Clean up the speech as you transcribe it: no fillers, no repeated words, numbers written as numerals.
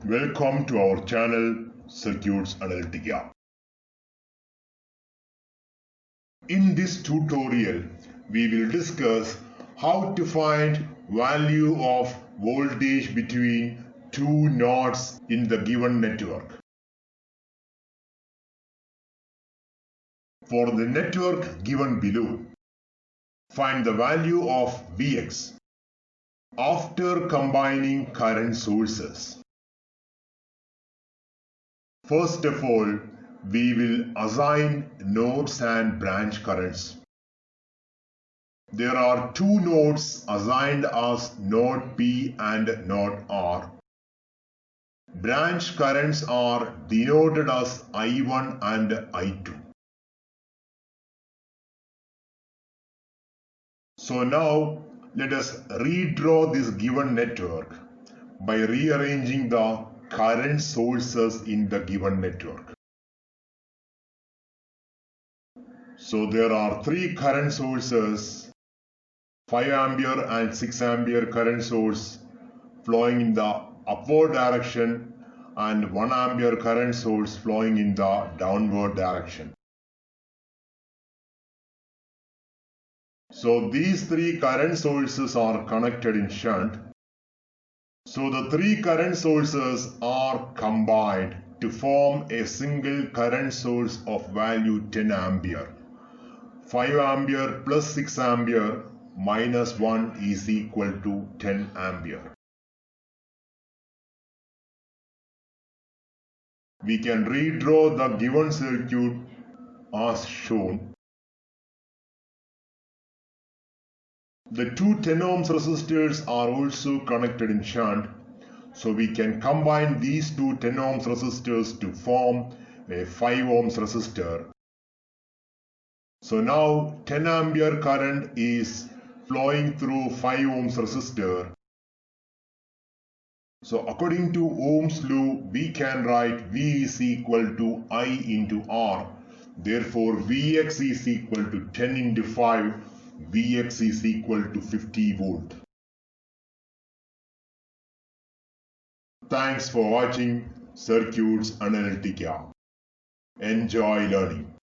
Welcome to our channel Circuits Analytica. In this tutorial, we will discuss how to find value of voltage between two nodes in the given network. For the network given below, find the value of Vx after combining current sources. First of all, we will assign nodes and branch currents. There are two nodes assigned as node P and node R. Branch currents are denoted as I1 and I2. So now let us redraw this given network by rearranging the current sources in the given network. So there are three current sources, 5 ampere and 6 ampere current source flowing in the upward direction and 1 ampere current source flowing in the downward direction. So these three current sources are connected in shunt. So the three current sources are combined to form a single current source of value 10 ampere. 5 ampere plus 6 ampere minus 1 is equal to 10 ampere. We can redraw the given circuit as shown. The two 10 ohms resistors are also connected in shunt, so we can combine these two 10 ohms resistors to form a 5 ohms resistor. So now 10 ampere current is flowing through 5 ohms resistor. So according to Ohm's law, we can write V is equal to I into R. Therefore, Vx is equal to 10 into 5. Vx is equal to 50 volt. Thanks for watching Circuits Analytica. Enjoy learning.